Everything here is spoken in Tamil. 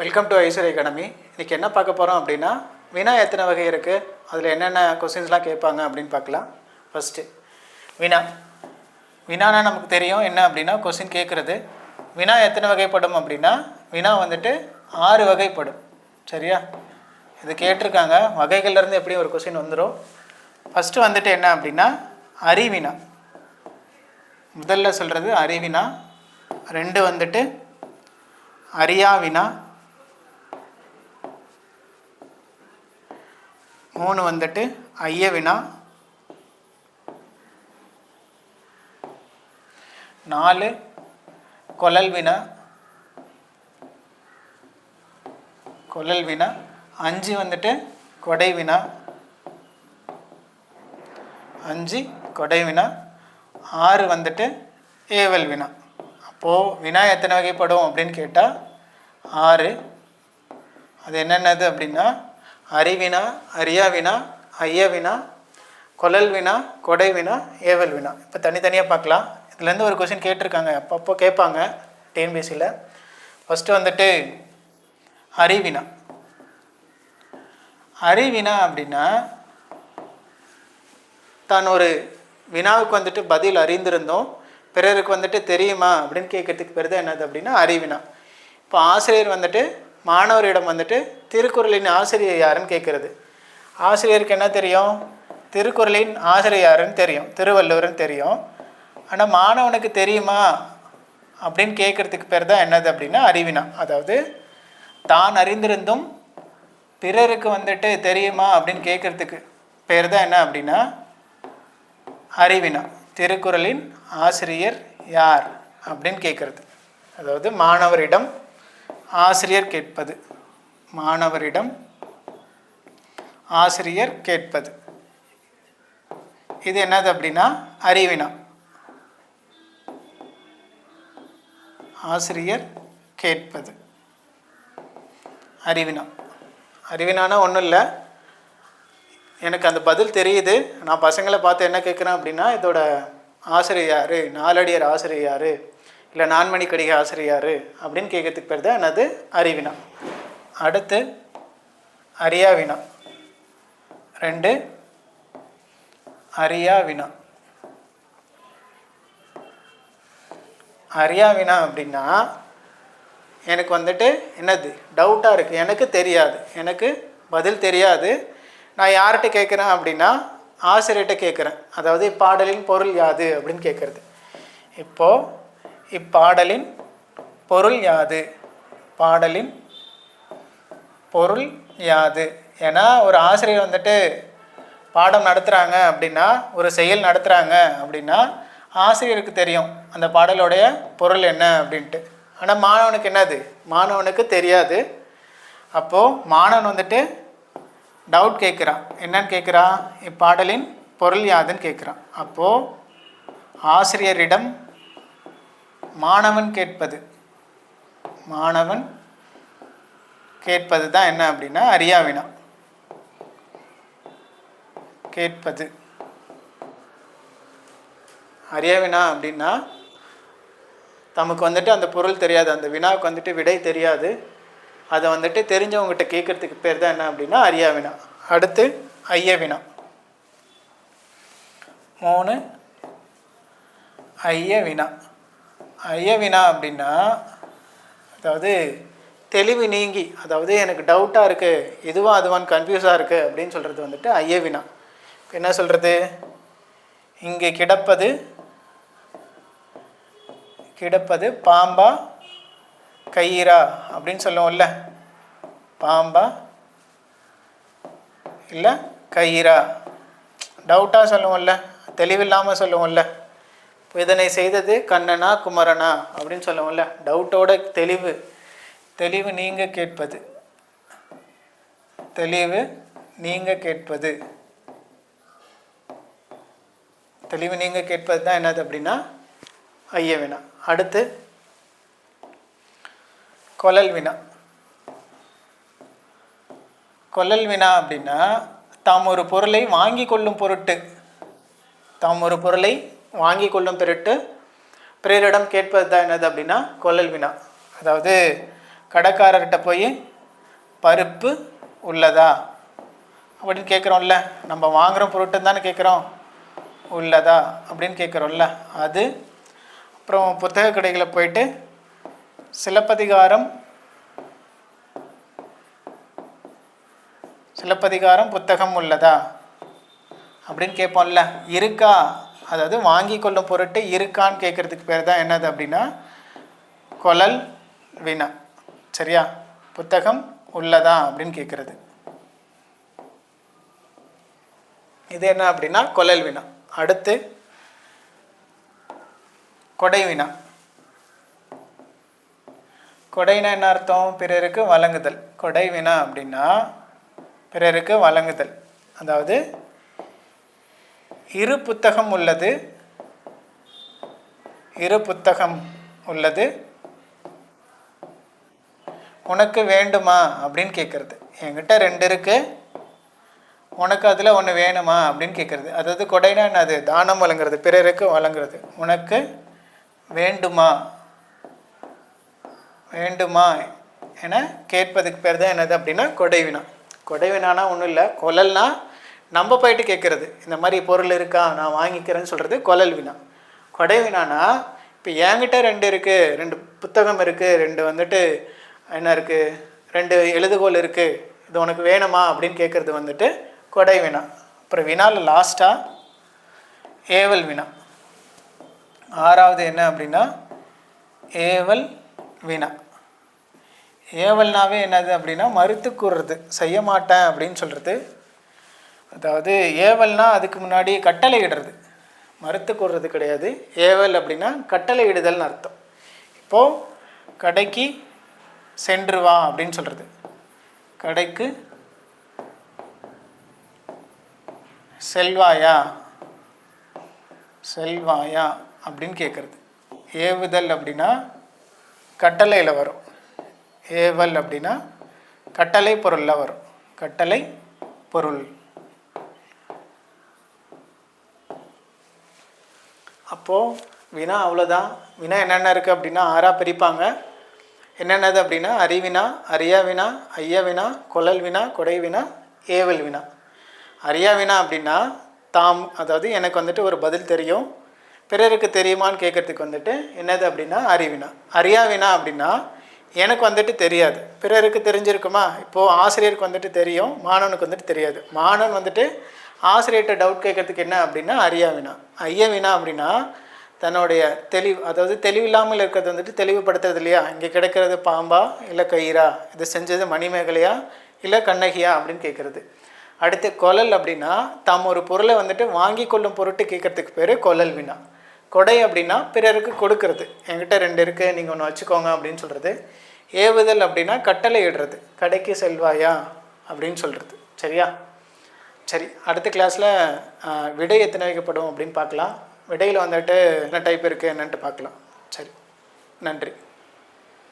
Welcome to Aishwarya academy. இன்றைக்கி என்ன பார்க்க போகிறோம் அப்படின்னா, வினா எத்தனை வகை இருக்குது, அதில் என்னென்ன கொஸ்டின்ஸ்லாம் கேட்பாங்க அப்படின்னு பார்க்கலாம். ஃபஸ்ட்டு வினானா நமக்கு தெரியும் என்ன அப்படின்னா கொஸ்டின் கேட்குறது. வினா எத்தனை வகைப்படும் அப்படின்னா, வினா வந்துட்டு 6 வகைப்படும். சரியா? இது கேட்டிருக்காங்க. வகைகள்லேருந்து எப்படியும் ஒரு கொஸ்டின் வந்துடும். ஃபஸ்ட்டு வந்துட்டு என்ன அப்படின்னா அறிவினா. முதல்ல சொல்கிறது அறிவினா. 2 வந்துட்டு அறியாவினா. 3 வந்துட்டு ஐயவினா. 4 கொழல்வினா. 5 வந்துட்டு கொடைவினா. 6 வந்துட்டு ஏவல் வினா. அப்போது வினா எத்தனை வகைப்படும் அப்படின்னு கேட்டால் 6. அது என்னென்னது அப்படின்னா அறிவினா, அறியாவினா, ஐயவினா, கொழல்வினா, கொடைவினா, ஏவல் வினா. இப்போ தனித்தனியாக பார்க்கலாம். இதுலேருந்து ஒரு கொஸ்டின் கேட்டிருக்காங்க, அப்பப்போ கேட்பாங்க டிஎன்பிஎஸ்சியில். ஃபஸ்ட்டு வந்துட்டு அறிவினா. அறிவினா அப்படின்னா தான் ஒரு வினாவுக்கு வந்துட்டு பதில் அறிந்திருந்தோம், பிறருக்கு வந்துட்டு தெரியுமா அப்படின்னு கேட்கறதுக்கு பேர் தான் என்னது அப்படின்னா அறிவினா. இப்போ ஆசிரியர் வந்துட்டு மாணவரிடம் வந்துட்டு திருக்குறளின் ஆசிரியர் யாருன்னு கேட்குறது. ஆசிரியருக்கு என்ன தெரியும்? திருக்குறளின் ஆசிரியர் யாருன்னு தெரியும், திருவள்ளுவர்னு தெரியும். ஆனால் மாணவனுக்கு தெரியுமா அப்படின்னு கேட்குறதுக்கு பேர் தான் என்னது அப்படின்னா அறிவினா. அதாவது தான் அறிந்திருந்தும் பிறருக்கு வந்துட்டு தெரியுமா அப்படின்னு கேட்குறதுக்கு பேர் தான் என்ன அப்படின்னா அறிவினா. திருக்குறளின் ஆசிரியர் யார் அப்படின்னு கேட்குறது. அதாவது மாணவரிடம் ஆசிரியர் கேட்பது. மாணவரிடம் ஆசிரியர் கேட்பது. இது என்னது அப்படின்னா அறிவினா. ஆசிரியர் கேட்பது அறிவினா. அறிவினானா ஒன்றும் இல்லை, எனக்கு அந்த பதில் தெரியுது, நான் பசங்களை பார்த்து என்ன கேட்குறேன் அப்படின்னா இதோட ஆசிரியர் யார், நாலடியார் ஆசிரியர் யார், இல்லை நான்மணிக்கடிகை ஆசிரியர் அப்படின்னு கேட்கறதுக்கு பேர் தான் என்னது அறிவினா. அடுத்து அறியாவினா. 2 அறியாவினா. அறியாவினா அப்படின்னா எனக்கு வந்துட்டு என்னது டவுட்டாக இருக்குது, எனக்கு தெரியாது, எனக்கு பதில் தெரியாது, நான் யார்கிட்ட கேட்குறேன் அப்படின்னா ஆசிரியர்கிட்ட கேட்குறேன். அதாவது இப்பாடலின் பொருள் யாது அப்படின்னு கேட்குறது. இப்போது இப்பாடலின் பொருள் யாது, பாடலின் பொருள் யாது. ஏன்னா ஒரு ஆசிரியர் வந்துட்டு பாடம் நடத்துகிறாங்க அப்படின்னா, ஒரு செயல் நடத்துகிறாங்க அப்படின்னா ஆசிரியருக்கு தெரியும் அந்த பாடலோடைய பொருள் என்ன அப்படின்ட்டு. ஆனால் மாணவனுக்கு என்னது, மாணவனுக்கு தெரியாது. அப்போது மாணவன் வந்துட்டு டவுட் கேட்குறான். என்னன்னு கேட்குறான்? இப்பாடலின் பொருள் யாதுன்னு கேட்குறான். அப்போது ஆசிரியரிடம் மாணவன் கேட்பது. மாணவன் கேட்பது தான் என்ன அப்படின்னா அறியாவினா. கேட்பது அறியாவினா அப்படின்னா தமக்கு வந்துட்டு அந்த பொருள் தெரியாது, அந்த வினாவுக்கு வந்துட்டு விடை தெரியாது, அதை வந்துட்டு தெரிஞ்சவங்ககிட்ட கேட்குறதுக்கு பேர் தான் என்ன அப்படின்னா அறியாவினா. அடுத்து ஐயவினா. 3 ஐயவினா. ஐயவினா அப்படின்னா அதாவது தெளிவு நீங்கி, அதாவது எனக்கு டவுட்டாக இருக்குது, இதுவாக அதுவான்னு கன்ஃபியூஸாக இருக்குது அப்படின்னு சொல்கிறது வந்துட்டு ஐயவினா. என்ன சொல்கிறது? இங்கே கிடப்பது கிடப்பது பாம்பா கயிறா அப்படின்னு சொல்லுவோம்ல. பாம்பா இல்லை கயிறா, டவுட்டாக சொல்லுவோம்ல, தெளிவில்லாமல் சொல்லுவோம்ல. இப்போ இதனை செய்தது கண்ணனா குமரனா அப்படின்னு சொல்லுவோம்ல. டவுட்டோட தெளிவு நீங்க கேட்பது. தெளிவு நீங்க கேட்பது. தெளிவு நீங்க கேட்பது தான் என்னது அப்படின்னா ஐயவினா. அடுத்து கொழல்வினா. கொழல்வினா அப்படின்னா தாம் ஒரு பொருளை வாங்கி கொள்ளும் பொருட்டு, பிறரிடம் கேட்பது தான் என்னது அப்படின்னா கொழல்வினா. அதாவது கடைக்காரர்கிட்ட போய் பருப்பு உள்ளதா அப்படின்னு கேட்குறோம்ல, நம்ம வாங்குகிற பொருட்கள் தானே கேட்குறோம், உள்ளதா அப்படின்னு கேட்குறோம்ல அது. அப்புறம் புத்தக கடைகளை போயிட்டு சிலப்பதிகாரம் புத்தகம் உள்ளதா அப்படின்னு கேட்போம்ல, இருக்கா, அதாவது வாங்கி கொள்ளும் பொருட்டு இருக்கான்னு கேட்குறதுக்கு பேர் தான் என்னது அப்படின்னா கொளல் வினா. சரியா? புத்தகம் உள்ளதா அப்படின்னு கேட்குறது இது என்ன அப்படின்னா கொளல் வினா. அடுத்து கொடை வினா. கொடைனா என்ன அர்த்தம்? பிறருக்கு வழங்குதல். கொடை வினா அப்படின்னா பிறருக்கு வழங்குதல். அதாவது இரு புத்தகம் உள்ளது உனக்கு வேண்டுமா அப்படின்னு கேட்குறது. என்கிட்ட 2 இருக்கு, உனக்கு அதில் ஒன்று வேணுமா அப்படின்னு கேட்குறது. அதாவது கொடைனா என்னது? தானம் வழங்குறது, பிறருக்கு வழங்குறது. உனக்கு வேண்டுமா என கேட்பதுக்கு பேர் தான் என்னது அப்படின்னா கொடை வினா. கொடை வினானா ஒன்றும் இல்லை, கொளல்னா நம்ம போயிட்டு கேட்குறது, இந்த மாதிரி பொருள் இருக்கா நான் வாங்கிக்கிறேன்னு சொல்கிறது கொளல் வினா. கொடை வினானா இப்போ என்கிட்ட 2 இருக்குது, 2 புத்தகம் இருக்குது, 2 வந்துட்டு என்ன இருக்குது, 2 எழுதுகோள் இருக்குது, இது உனக்கு வேணுமா அப்படின்னு கேட்குறது வந்துட்டு கொடை வினா. அப்புறம் வினாவில் லாஸ்ட்டாக ஏவல் வினா. 6வது என்ன அப்படின்னா ஏவல் வினா. ஏவல்னாவே என்னது அப்படின்னா மறுத்து கூறுறது, செய்ய மாட்டேன் அப்படின்னு சொல்கிறது. அதாவது ஏவல்னா அதுக்கு முன்னாடி கட்டளை இடுறது, மறுத்து கூறுறது கிடையாது. ஏவல் அப்படின்னா கட்டளை இடுதல்னு அர்த்தம். இப்போது கடைக்கு சென்று வா அப்படின்னு சொல்கிறது, கடைக்கு செல்வாயா அப்படின்னு கேட்குறது. ஏவுதல் அப்படின்னா கட்டளையில் வரும், ஏவல் அப்படின்னா கட்டளை பொருளில் வரும், கட்டளை பொருள். அப்போது வினா அவ்வளோதான். வினா என்னென்ன இருக்குது அப்படின்னா 6ஆக பிரிப்பாங்க. என்னென்னது அப்படின்னா அறிவினா, அறியா வினா, ஐய வினா, கொளல் வினா, கொடை வினா, ஏவல் வினா. அறியா வினா அப்படின்னா அதாவது எனக்கு வந்துட்டு ஒரு பதில் தெரியும், பிறருக்கு தெரியுமான்னு கேட்குறதுக்கு வந்துட்டு என்னது அப்படின்னா அறிவினா. அறியா வினா அப்படின்னா எனக்கு வந்துட்டு தெரியாது, பிறருக்கு தெரிஞ்சிருக்குமா. இப்போது ஆசிரியருக்கு வந்துட்டு தெரியும், மாணவனுக்கு வந்துட்டு தெரியாது. மாணவன் வந்துட்டு ஆசிரியர்கிட்ட டவுட் கேட்குறதுக்கு என்ன அப்படின்னா அறியா வினா. ஐய வினா அப்படின்னா தன்னுடைய அதாவது தெளிவில்லாமல் இருக்கிறது வந்துட்டு தெளிவுபடுத்துறது இல்லையா, இங்கே கிடைக்கிறது பாம்பா இல்லை கயிறா, இது செஞ்சது மணிமேகலையா இல்லை கண்ணகியா அப்படின்னு கேட்குறது. அடுத்து கொளல் அப்படின்னா தாம் ஒரு பொருளை வந்துட்டு வாங்கி கொள்ளும் பொருட்டு கேட்குறதுக்கு பேர் கொளல் வினா. கொடை அப்படின்னா பிறருக்கு கொடுக்கறது, என்கிட்ட 2 இருக்குது நீங்கள் ஒன்று வச்சுக்கோங்க அப்படின்னு சொல்கிறது. ஏவுதல் அப்படின்னா கட்டளை இடுறது, கடைக்கு செல்வாயா அப்படின்னு சொல்கிறது. சரியா? சரி, அடுத்த கிளாஸில் விடை எத்தனை வைக்கப்படும் அப்படின்னு பார்க்கலாம். விடையில் வந்துட்டு என்ன டைப் இருக்குது என்னன்ட்டு பார்க்கலாம். சரி, நன்றி.